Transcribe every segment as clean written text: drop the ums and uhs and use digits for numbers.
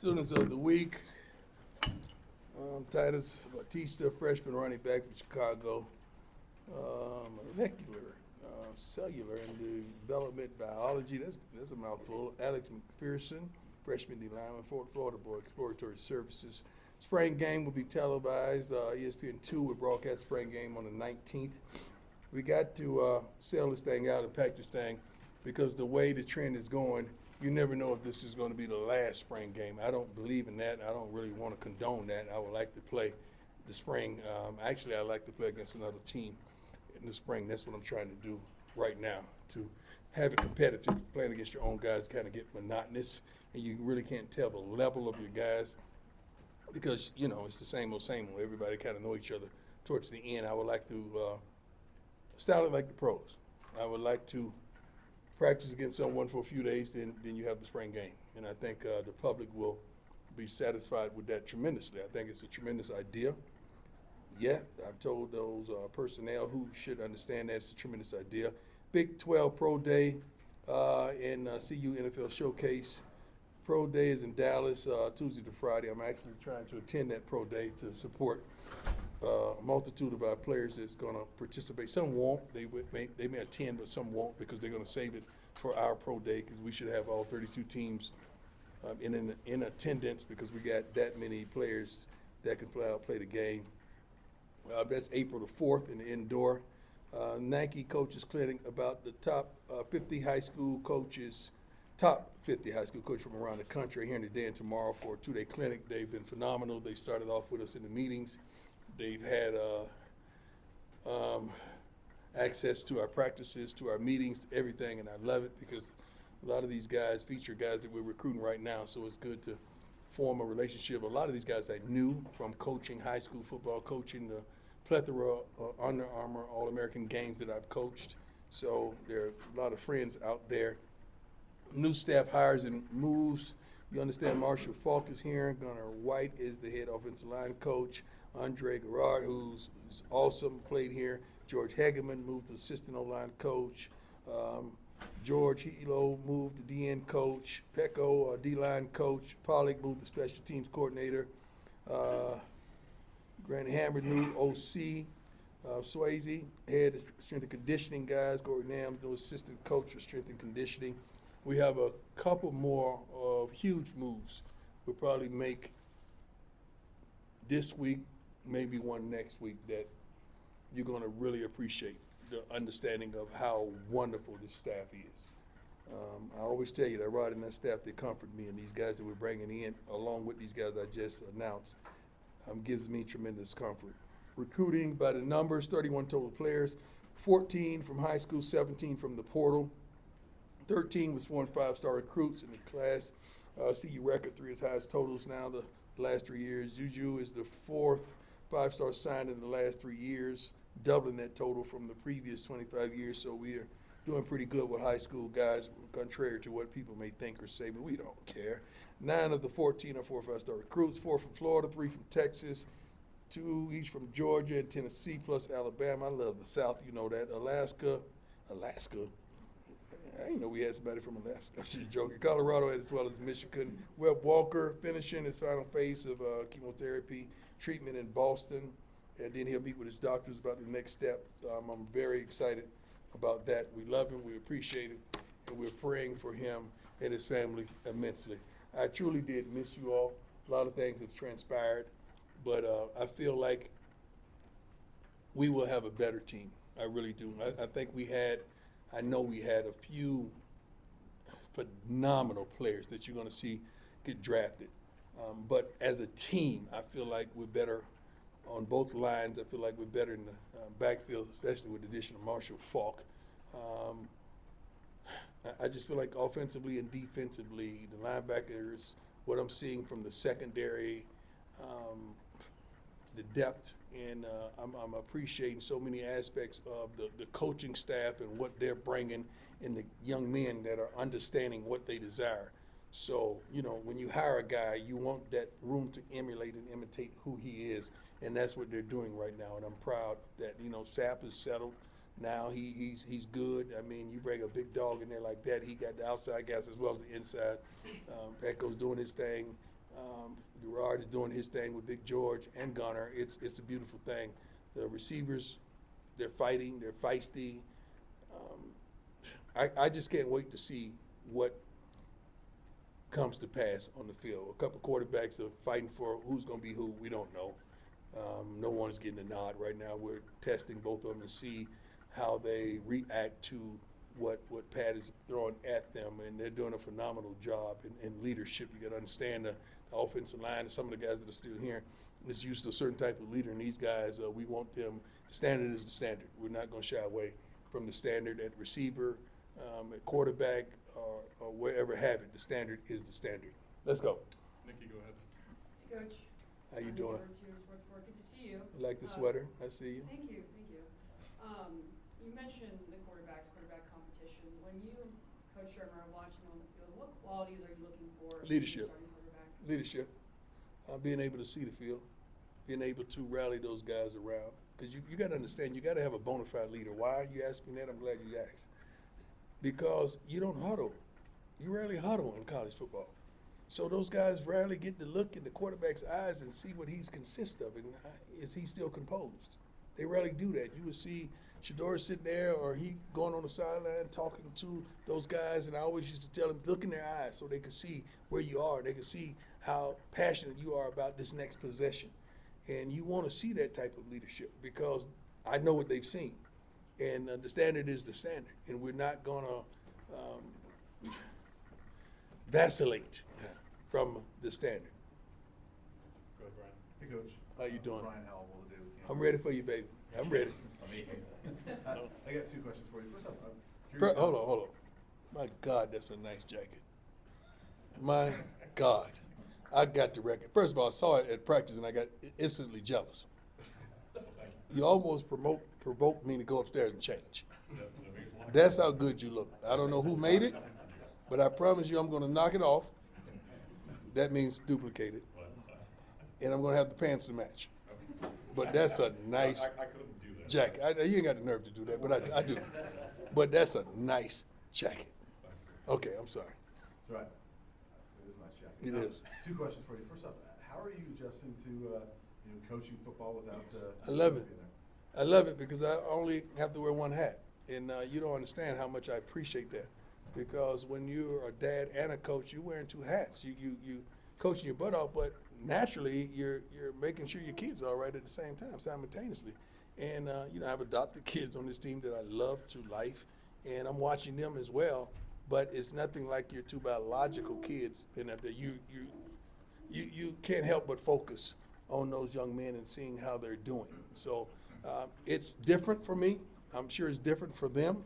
Students of the week, Titus Batista, freshman running back from Chicago. Molecular, cellular, and development biology, that's a mouthful. Alex McPherson, freshman D lineman, Florida boy, exploratory services. Spring game will be televised. ESPN2 will broadcast spring game on the 19th. We got to sell this thing out and pack this thing because the way the trend is going, you never know if this is going to be the last spring game. I don't believe in that. I don't really want to condone that. I would like to play the spring. Actually, I like to play against another team in the spring. That's what I'm trying to do right now, to have it competitive. Playing against your own guys kind of get monotonous, and you really can't tell the level of your guys because, you know, it's the same old, same old. Everybody kind of know each other towards the end. I would like to style it like the pros. I would like to practice against someone for a few days, then you have the spring game. And I think the public will be satisfied with that tremendously. I think it's a tremendous idea. Yeah, I've told those personnel who should understand that it's a tremendous idea. Big 12 Pro Day and CU NFL Showcase. Pro Day is in Dallas Tuesday to Friday. I'm actually trying to attend that Pro Day to support a multitude of our players that's going to participate. Some won't. They may attend, but some won't because they're going to save it for our Pro Day because we should have all 32 teams in attendance because we got that many players that can fly out play the game. That's April the 4th in the indoor. Nike Coaches Clinic, about the top 50 high school coaches, top 50 high school coaches from around the country here today and tomorrow for a 2-day clinic. They've been phenomenal. They started off with us in the meetings. They've had access to our practices, to our meetings, to everything, and I love it because a lot of these guys feature guys that we're recruiting right now, so it's good to form a relationship. A lot of these guys I knew from coaching, high school football coaching, the plethora of Under Armour All-American games that I've coached, so there are a lot of friends out there. New staff hires and moves. You understand Marshall Faulk is here. Gunnar White is the head offensive line coach. Andre Garrard, who's awesome, played here. George Hageman moved to assistant O-line coach. George Hilo moved to DN coach. Pecco, D-line coach. Pollock moved to special teams coordinator. Grant Hammer, new OC. Swayze, head of strength and conditioning guys. Gordon Nams, new assistant coach for strength and conditioning. We have a couple more of huge moves we'll probably make this week, maybe one next week that you're going to really appreciate the understanding of how wonderful this staff is. I always tell you that right in that staff, they comfort me, and these guys that we're bringing in, along with these guys I just announced, gives me tremendous comfort. Recruiting by the numbers, 31 total players, 14 from high school, 17 from the portal. 13 was 4- and 5-star recruits in the class. CU record 3 is highest totals now the last 3 years. Juju is the 4th 5-star signed in the last 3 years, doubling that total from the previous 25 years. So we are doing pretty good with high school guys, contrary to what people may think or say, but we don't care. 9 of the 14 are 4- or 5-star recruits, 4 from Florida, 3 from Texas, 2 each from Georgia and Tennessee, plus Alabama. I love the South, you know that. Alaska. I didn't know we had somebody from Alaska. I'm just joking. Colorado as well as Michigan. Webb Walker finishing his final phase of chemotherapy treatment in Boston, and then he'll meet with his doctors about the next step. I'm very excited about that. We love him, we appreciate it, and we're praying for him and his family immensely. I truly did miss you all. A lot of things have transpired, but I feel like we will have a better team. I really do. I think I know we had a few phenomenal players that you're going to see get drafted. But as a team, I feel like we're better on both lines. I feel like we're better in the backfield, especially with the addition of Marshall Faulk. I just feel like offensively and defensively, the linebackers, what I'm seeing from the secondary, the depth, and I'm appreciating so many aspects of the coaching staff and what they're bringing, and the young men that are understanding what they desire. So, you know, when you hire a guy, you want that room to emulate and imitate who he is, and that's what they're doing right now, and I'm proud that, you know, Sapp is settled. Now he's good. I mean, you bring a big dog in there like that, he got the outside guys as well as the inside. Pecco's doing his thing. Gerard is doing his thing with Big George and Gunner. It's a beautiful thing. The receivers, they're fighting, they're feisty. I just can't wait to see what comes to pass on the field. A couple quarterbacks are fighting for who's going to be who. We don't know. No one's getting a nod right now. We're testing both of them to see how they react to what Pat is throwing at them, and they're doing a phenomenal job in leadership. You got to understand the offensive line and some of the guys that are still here is used to a certain type of leader, and these guys, we want them. The standard is the standard. We're not going to shy away from the standard at receiver, at quarterback, or wherever have it. The standard is the standard. Let's go. Nikki, go ahead. Hey, Coach. How you doing? Good to see you. I like the sweater. I see you. Thank you. You mentioned the quarterback competition. When you, Coach Sherman, are watching on the field, what qualities are you looking for? Leadership. In a starting quarterback? Leadership. Being able to see the field, being able to rally those guys around. Because you got to understand, you got to have a bona fide leader. Why you asking that? I'm glad you asked. Because you don't huddle. You rarely huddle in college football. So those guys rarely get to look in the quarterback's eyes and see what he's consist of, and is he still composed? They rarely do that. You would see Shador sitting there, or he going on the sideline talking to those guys, and I always used to tell them, look in their eyes so they could see where you are. They could see how passionate you are about this next possession. And you want to see that type of leadership because I know what they've seen. And the standard is the standard, and we're not going to vacillate from the standard. Go ahead, Brian. Hey, Coach. How you doing? Brian Howell today with you. I'm ready for you, baby. I'm ready. I got 2 questions for you. First off, I'm curious. Hold on. My God, that's a nice jacket. My God. I got the record. First of all, I saw it at practice, and I got instantly jealous. You almost provoked me to go upstairs and change. That's how good you look. I don't know who made it, but I promise you I'm going to knock it off. That means duplicate it. And I'm going to have the pants to match. But that's a nice I couldn't do that. jacket. You ain't got the nerve to do that, but I do. But that's a nice jacket. Okay, I'm sorry. That's right. It is a nice jacket. It Now, is. 2 questions for you. First off, how are you adjusting to coaching football without I love it. being there? I love it because I only have to wear one hat. And you don't understand how much I appreciate that. Because when you're a dad and a coach, you're wearing 2 hats. You coaching your butt off, but naturally you're making sure your kids are all right at the same time, simultaneously. And I've adopted kids on this team that I love to life, and I'm watching them as well. But it's nothing like your 2 biological kids, and that you can't help but focus on those young men and seeing how they're doing. So it's different for me. I'm sure it's different for them,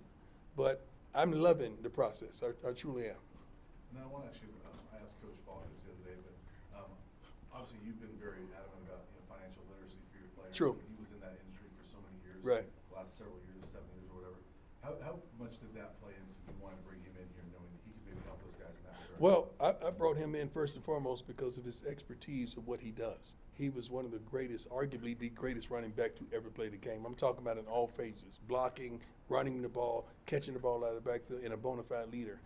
but I'm loving the process. I truly am. Now, I want to actually, I asked Coach Faulk this the other day, but obviously you've been very adamant about financial literacy for your players. True. He was in that industry for so many years. Right. The last several years, 7 years or whatever. How much did that play into you wanting to bring him in here, knowing that he could maybe help those guys in that regard? Well, I brought him in first and foremost because of his expertise of what he does. He was one of the greatest, arguably the greatest running back to ever play the game. I'm talking about in all phases: blocking, running the ball, catching the ball out of the backfield, and a bona fide leader.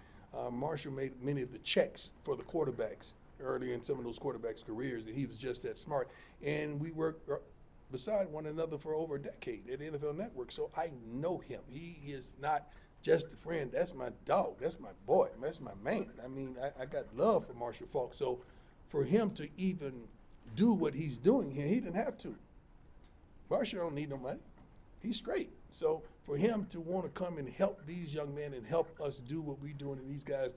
Marshall made many of the checks for the quarterbacks early in some of those quarterbacks' careers, and he was just that smart. And we worked beside one another for over a decade at the NFL Network, so I know him. He is not just a friend. That's my dog. That's my boy. That's my man. I mean, I got love for Marshall Faulk. So for him to even do what he's doing here, he didn't have to. Marshall don't need no money. He's straight. So for him to want to come and help these young men and help us do what we're doing and these guys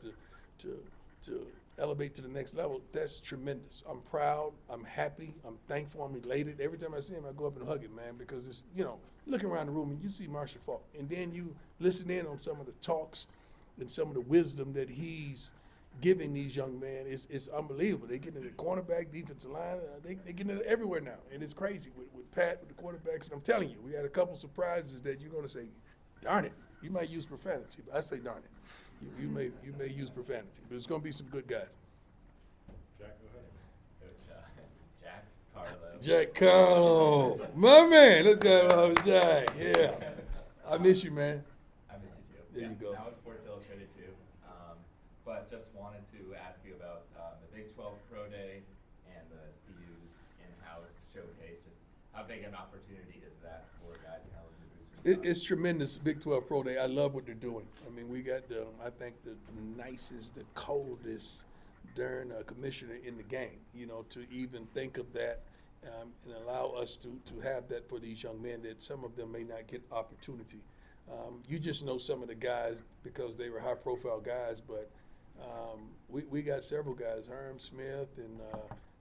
to elevate to the next level, that's tremendous. I'm proud. I'm happy. I'm thankful. I'm elated. Every time I see him, I go up and hug him, man, because it's, looking around the room and you see Marshall Faulk, and then you listen in on some of the talks and some of the wisdom that he's giving these young men. It's unbelievable. They get into the cornerback, defensive line. They get into everywhere now, and it's crazy with Pat, with the quarterbacks. And I'm telling you, we had a couple surprises that you're going to say, darn it. You might use profanity, but I say darn it. You may use profanity, but it's going to be some good guys. Jack, go ahead. Coach, Jack Carlo. Jack Carlo, my man. Let's go, Jack. Yeah, I miss you, man. I miss you too. There you go. Now with Sports Illustrated too. but just wanted to ask you about the Big 12 Pro Day and the CU's in-house showcase. Just how big an opportunity is that for guys and how it boosts It's tremendous, Big 12 Pro Day. I love what they're doing. I mean, we got I think the nicest, the coldest darn commissioner in the game, you know, to even think of that and allow us to have that for these young men that some of them may not get opportunity. You just know some of the guys because they were high-profile guys, but we got several guys, Herm Smith and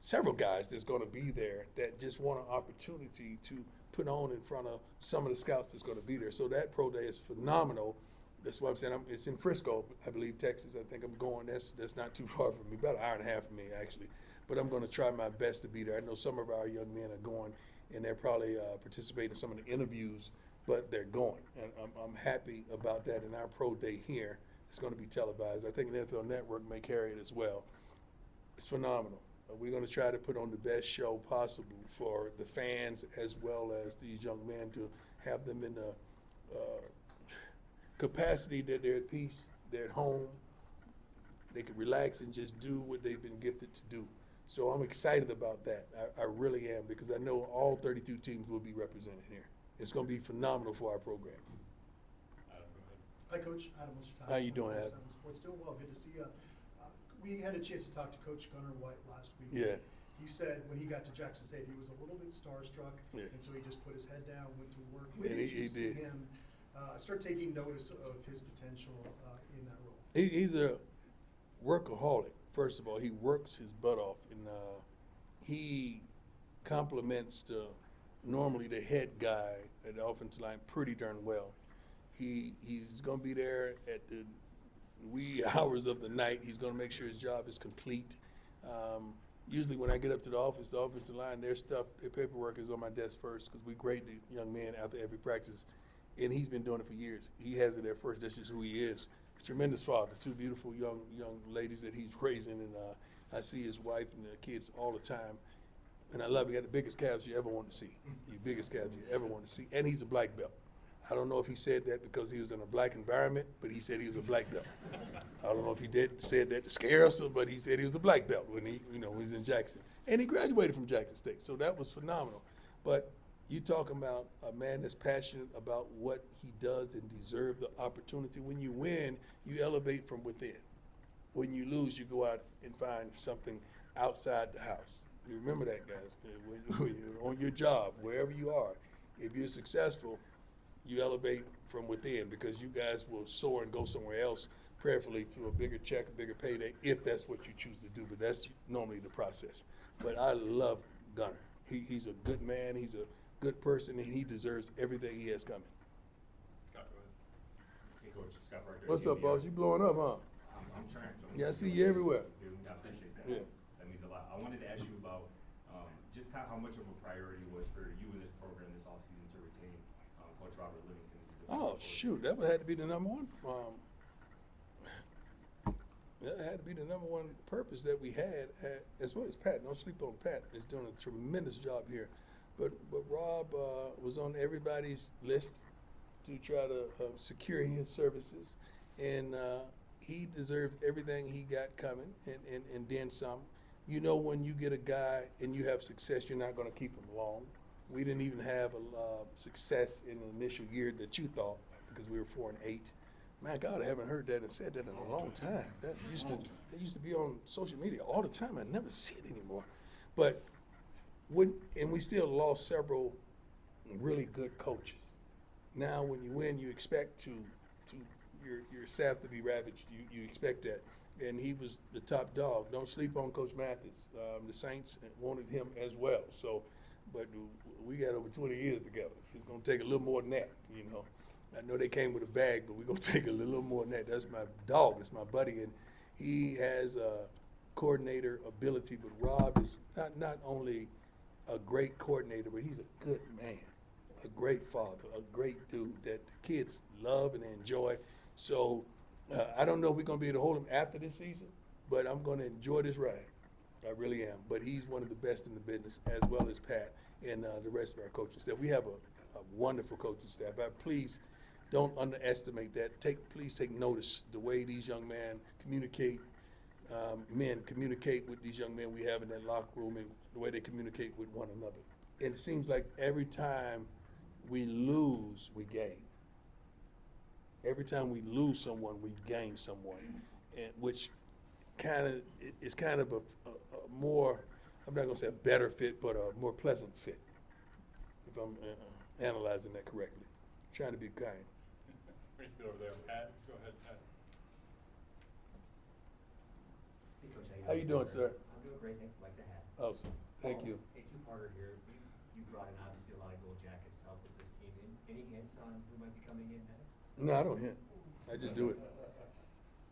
several guys that's going to be there that just want an opportunity to put on in front of some of the scouts that's going to be there. So that pro day is phenomenal. That's what I'm saying. It's in Frisco, I believe, Texas. I think I'm going. That's not too far from me, about an hour and a half from me, actually. But I'm going to try my best to be there. I know some of our young men are going, and they're probably participating in some of the interviews, but they're going. And I'm happy about that. And our pro day here is going to be televised. I think the NFL Network may carry it as well. It's phenomenal. We're going to try to put on the best show possible for the fans as well as these young men to have them in the capacity that they're at peace, they're at home, they can relax and just do what they've been gifted to do. So I'm excited about that. I really am, because I know all 32 teams will be represented here. It's going to be phenomenal for our program. Adam, go ahead. Hi, Coach. Adam Wichita. How you doing, Adam? Sports, doing well. Good to see you. We had a chance to talk to Coach Gunnar White last week. Yeah. He said when he got to Jackson State, he was a little bit starstruck, Yeah. and so he just put his head down, went to work. When And did he you see did. him start taking notice of his potential in that role? He's a workaholic. First of all, he works his butt off, and he compliments normally the head guy at the offensive line pretty darn well. He's going to be there at the wee hours of the night. He's going to make sure his job is complete. Usually when I get up to the offensive line, their paperwork is on my desk first, because we grade the young man after every practice, and he's been doing it for years. He has it there first. That's just who he is. Tremendous father, two beautiful young ladies that he's raising, and I see his wife and the kids all the time, and I love him. He got the biggest calves you ever want to see, the biggest calves you ever want to see, and he's a black belt. I don't know if he said that because he was in a black environment, but he said he was a black belt. I don't know if he said that to scare us, but he said he was a black belt when he was in Jackson, and he graduated from Jackson State, so that was phenomenal. But you talking about a man that's passionate about what he does and deserve the opportunity. When you win, you elevate from within. When you lose, you go out and find something outside the house. You remember that, guys. When you're on your job, wherever you are, if you're successful, you elevate from within, because you guys will soar and go somewhere else, prayerfully to a bigger check, a bigger payday, if that's what you choose to do. But that's normally the process. But I love Gunnar. He's a good man. He's a good person, and he deserves everything he has coming. Scott, go ahead. Hey, Coach, Scott Parker. What's up, boss? You blowing up, huh? I'm trying to. Yeah, I see you everywhere. Dude, I appreciate that. Yeah. That means a lot. I wanted to ask you about just how much of a priority was for you in this program this offseason to retain Coach Robert Livingston. Oh, shoot, that had to be the number one. That had to be the number one purpose that we had, as well as Pat. Don't sleep on Pat. He's doing a tremendous job here. But Rob was on everybody's list to try to secure his services, and he deserves everything he got coming, and then some. You know, when you get a guy and you have success, you're not going to keep him long. We didn't even have success in the initial year that you thought, because we were 4-8. Man, God, I haven't heard that and said that in a long time. That used to be on social media all the time. I never see it anymore. But and we still lost several really good coaches. Now, when you win, you expect your staff to be ravaged. You expect that, and he was the top dog. Don't sleep on Coach Mathis. The Saints wanted him as well. So, but we got over 20 years together. It's going to take a little more than that, you know. I know they came with a bag, but we're going to take a little more than that. That's my dog. That's my buddy, and he has coordinator ability. But Rob is not only a great coordinator, but he's a good man, a great father, a great dude that the kids love and enjoy. So I don't know if we're going to be able to hold him after this season, but I'm going to enjoy this ride. I really am. But he's one of the best in the business, as well as Pat and the rest of our coaching staff. We have a wonderful coaching staff. Please don't underestimate that. Please take notice the way these young men communicate with these young men we have in that locker room and the way they communicate with one another. It seems like every time we lose, we gain. Every time we lose someone, we gain someone, and which is kind of a more, I'm not gonna say a better fit, but a more pleasant fit, if I'm analyzing that correctly. Trying to be kind. Bring it over there. Pat, go ahead, Pat. Hey, Coach, How you doing, sir? I'm doing great, thank you, like the hat. Awesome. Thank you. A two-parter here. You brought in obviously a lot of gold jackets to help with this team. Any hints on who might be coming in next? No, I don't hint. I just do it.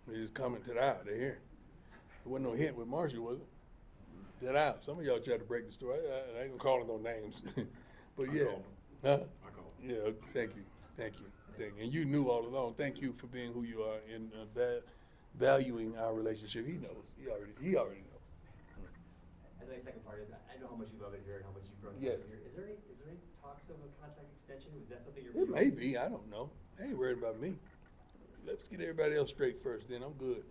They just comment to the eye. They're here. There wasn't no hint with Marshall, was it? To the eye. Some of y'all tried to break the story. I ain't gonna call it no names. But yeah. Huh? I call. Yeah, thank you. Thank you. Thank you. And you knew all along. Thank you for being who you are and valuing our relationship. He knows. He already knows. And then the second part is, I know how much you love it here and how much you've grown Yes. here. Is there any talks of a contract extension? Is that something you're? It may be. I don't know. They ain't worried about me. Let's get everybody else straight first, then I'm good.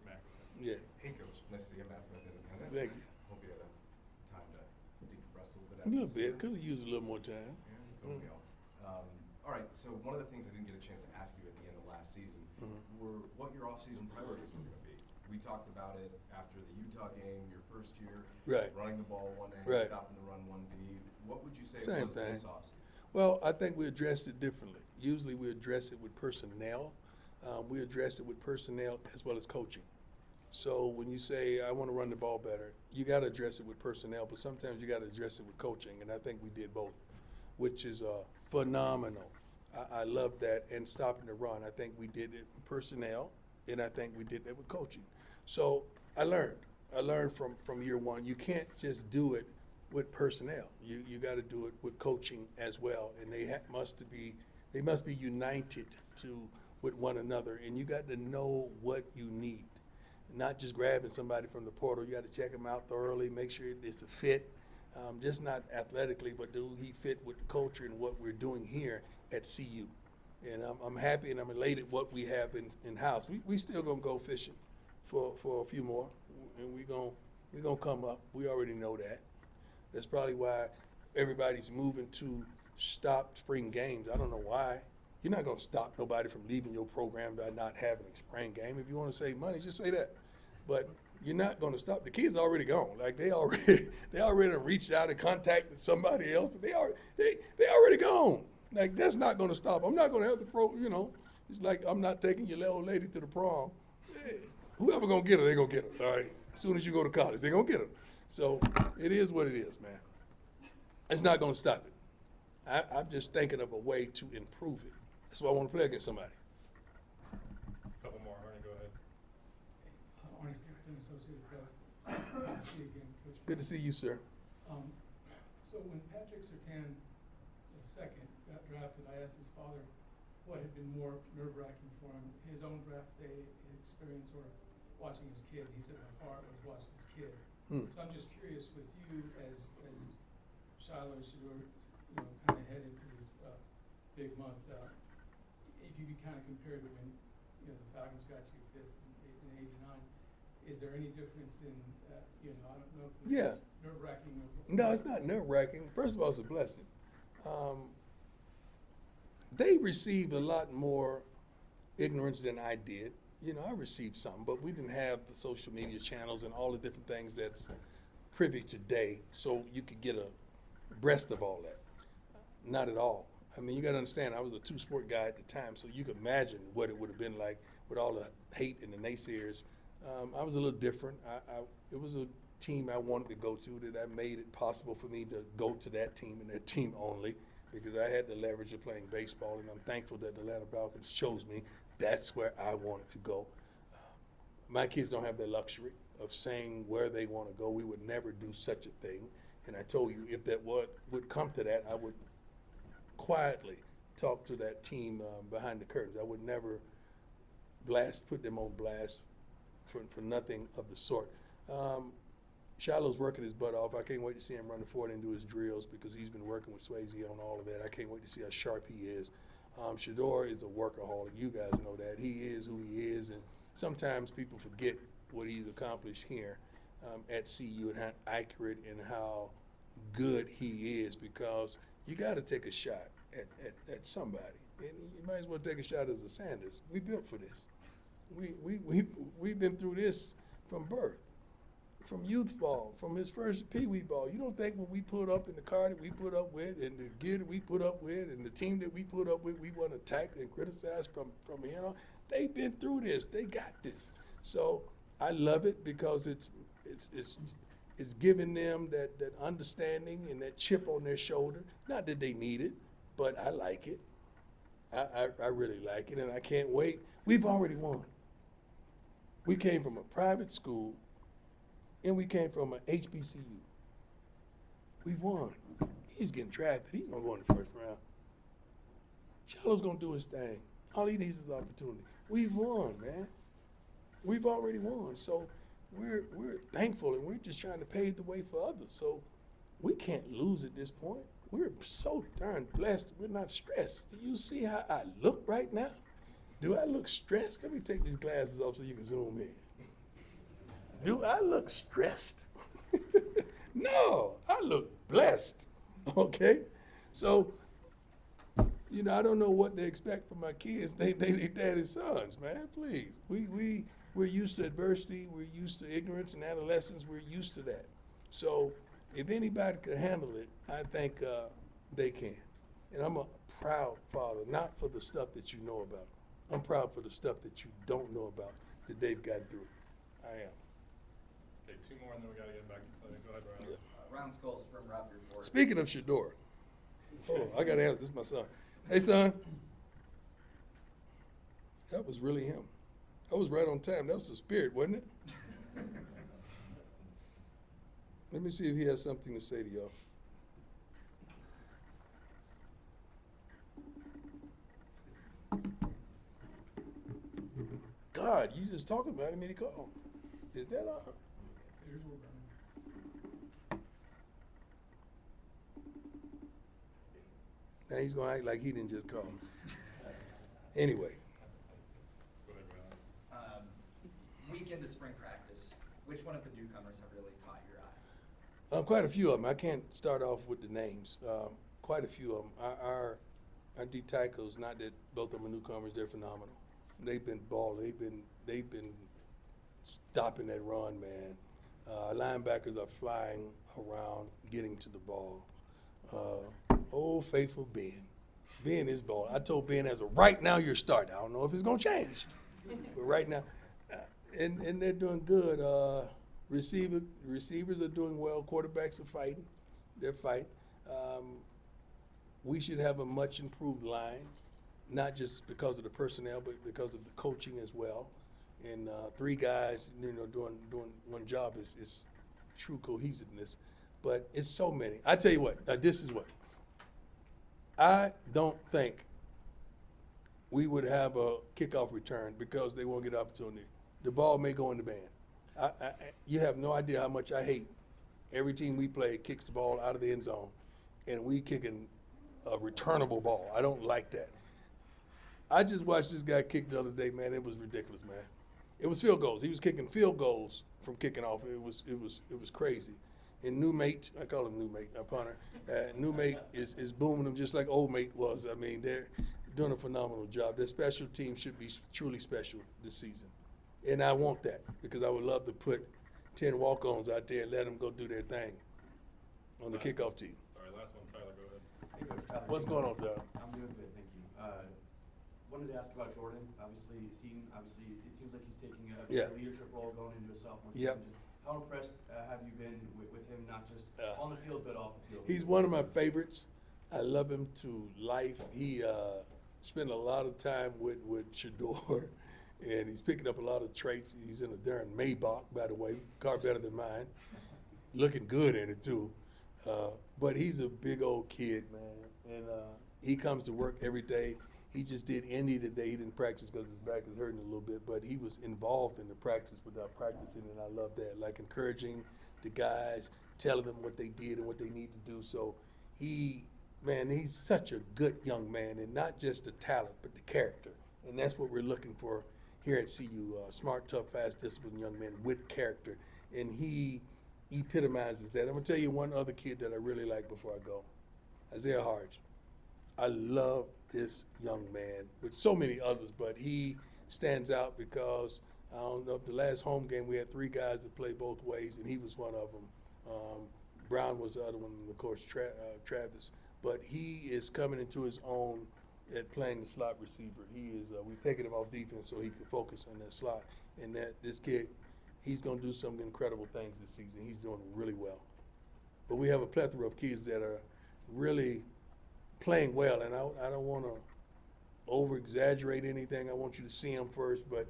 Mac. Yeah. Hey, Coach. Nice to see you. Matt Smith, Independent. Thank you. Hope you had time to decompress a little bit. A little bit. Could have used a little more time. Yeah, don't we all? All right, so one of the things I didn't get a chance to ask you at the end of last season were what your off-season priorities were going to be. We talked about it after the Utah game, your first year, Right. running the ball 1A, Right. stopping the run 1B. What would you say Same was thing. this offseason? Well, I think we addressed it differently. Usually we address it with personnel. We address it with personnel as well as coaching. So when you say, I want to run the ball better, you got to address it with personnel, but sometimes you got to address it with coaching, and I think we did both, which is phenomenal. I love that, and stopping the run. I think we did it with personnel, and I think we did that with coaching. So I learned from year one. You can't just do it with personnel. You got to do it with coaching as well, and they must be united with one another, and you got to know what you need. Not just grabbing somebody from the portal. You got to check them out thoroughly, make sure it's a fit, just not athletically, but do he fit with the culture and what we're doing here at CU. And I'm happy and I'm elated what we have in-house. We still gonna go fishing for a few more, and we gonna come up. We already know that. That's probably why everybody's moving to stop spring games. I don't know why. You're not gonna stop nobody from leaving your program by not having a spring game. If you wanna save money, just say that. But you're not gonna stop. The kids already gone. Like they already reached out and contacted somebody else. They already gone. Like that's not gonna stop. I'm not gonna have it's like I'm not taking your little lady to the prom. Hey, whoever gonna get her, they gonna get her. All right. As soon as you go to college, they gonna get her. So it is what it is, man. It's not gonna stop it. I'm just thinking of a way to improve it. That's why I want to play against somebody. Couple more, Arnie, go ahead. Arnie Stapleton, Associated Press. Good to see you again, Coach. Good to see you, sir. So when Patrick Surtain II got drafted, I asked his father what had been more nerve-wracking for him, his own draft day experience or watching his kid. He said by far it was watching his kid. So I'm just curious with you as Shiloh, as you're kind of head into this big month, if you could kind of compare to when the Falcons got you fifth in '89, is there any difference in I don't know if it's nerve-wracking or No, it's not nerve-wracking. First of all, it's a blessing. They received a lot more ignorance than I did. I received some, but we didn't have the social media channels and all the different things that's privy today, so you could get abreast of all that. Not at all. I mean, you got to understand, I was a two-sport guy at the time, so you could imagine what it would have been like with all the hate and the naysayers. I was a little different. It was a team I wanted to go to that I made it possible for me to go to that team and that team only, because I had the leverage of playing baseball, and I'm thankful that the Atlanta Falcons chose me. That's where I wanted to go. My kids don't have the luxury of saying where they want to go. We would never do such a thing. And I told you, if that would come to that, I would quietly talk to that team behind the curtains. I would never put them on blast for nothing of the sort. Shiloh's working his butt off. I can't wait to see him run the 40 and do his drills because he's been working with Swayze on all of that. I can't wait to see how sharp he is. Shador is a workaholic. You guys know that. He is who he is, and sometimes people forget what he's accomplished here at CU and how accurate and how good he is, because you got to take a shot at somebody. And you might as well take a shot as a Sanders. We built for this. We've been through this from birth, from youth ball, from his first Pee Wee ball. You don't think when we put up in the car that we put up with, and the gear that we put up with, and the team that we put up with, we want to attack and criticize from here on? They've been through this. They got this. So I love it because it's giving them that understanding and that chip on their shoulder. Not that they need it, but I like it. I really like it, and I can't wait. We've already won. We came from a private school, and we came from an HBCU. We won. He's getting drafted. He's going to go in the first round. Shallo's going to do his thing. All he needs is opportunity. We've won, man. We've already won. So we're thankful, and we're just trying to pave the way for others. So we can't lose at this point. We're so darn blessed. We're not stressed. Do you see how I look right now? Do I look stressed? Let me take these glasses off so you can zoom in. Do I look stressed? No, I look blessed. Okay? So, you know, I don't know what they expect from my kids. They daddy's sons, man. Please. We're used to adversity. We're used to ignorance and adolescence. We're used to that. So if anybody could handle it, I think they can. And I'm a proud father, not for the stuff that you know about. I'm proud for the stuff that you don't know about that they've gotten through. I am. Okay, 2 more and then we gotta get back to Clinton. Go ahead, Riley. Yeah. Round Skulls from Rob Report. Speaking of Shador, hold on, I gotta answer. This is my son. Hey, son. That was really him. That was right on time. That was the spirit, wasn't it? Let me see if he has something to say to y'all. God, you just talking about him and he called. Is that all? Here's what we're running. Now he's gonna act like he didn't just call him. Anyway, Go ahead, Riley. Week into spring practice, which one of the newcomers have really caught your eye? quite a few of them. I can't start off with the names. Quite a few of them. Our D tackles, not that both of them are newcomers, they're phenomenal. They've been balling. They've been stopping that run, man. Linebackers are flying around, getting to the ball. Old faithful Ben. Ben is balling. I told Ben as of right now you're starting. I don't know if it's gonna change, but right now, and they're doing good. Receivers are doing well. Quarterbacks are fighting. They're fighting. We should have a much improved line, not just because of the personnel, but because of the coaching as well. And 3 guys, doing one job is true cohesiveness. But it's so many. I tell you what, this is what. I don't think we would have a kickoff return because they won't get opportunity. The ball may go in the band. You have no idea how much I hate every team we play kicks the ball out of the end zone, and we kicking a returnable ball. I don't like that. I just watched this guy kick the other day, man. It was ridiculous, man. It was field goals. He was kicking field goals from kicking off. It was crazy. And new mate, I call him new mate, a punter. New mate is booming them just like old mate was. I mean, they're doing a phenomenal job. Their special team should be truly special this season. And I want that because I would love to put 10 walk-ons out there and let them go do their thing on the kickoff team. Sorry, last one, Tyler, go ahead. Hey, Coach Tyler. What's going on, Tyler? I'm doing good, thank you. Wanted to ask about Jordan. Obviously, it seems like he's taking a leadership role going into a sophomore season. Just how impressed have you been with him, not just on the field, but off the field? He's one of my favorites. I love him to life. He spent a lot of time with Shador, and he's picking up a lot of traits. He's in a darn Maybach, by the way, car better than mine. Looking good in it, too. But he's a big old kid, man, and he comes to work every day. He just did Indy today. He didn't practice because his back is hurting a little bit, but he was involved in the practice without practicing, and I love that. Like encouraging the guys, telling them what they did and what they need to do. So he man, he's such a good young man, and not just the talent, but the character. And that's what we're looking for here at CU. Smart, tough, fast, disciplined young man with character. And he epitomizes that. I'm going to tell you one other kid that I really like before I go. Isaiah Harge. I love this young man with so many others, but he stands out because I don't know if the last home game we had 3 guys that played both ways, and he was one of them. Brown was the other one, and of course Travis. But he is coming into his own at playing the slot receiver. He is. We've taken him off defense so he can focus on that slot. And that this kid, he's going to do some incredible things this season. He's doing really well. But we have a plethora of kids that are really playing well, and I don't want to over-exaggerate anything. I want you to see them first, but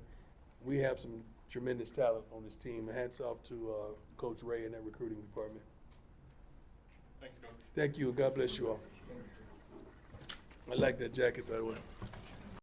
we have some tremendous talent on this team. And hats off to Coach Ray and that recruiting department. Thanks, Coach. Thank you, and God bless you all. I like that jacket, by the way.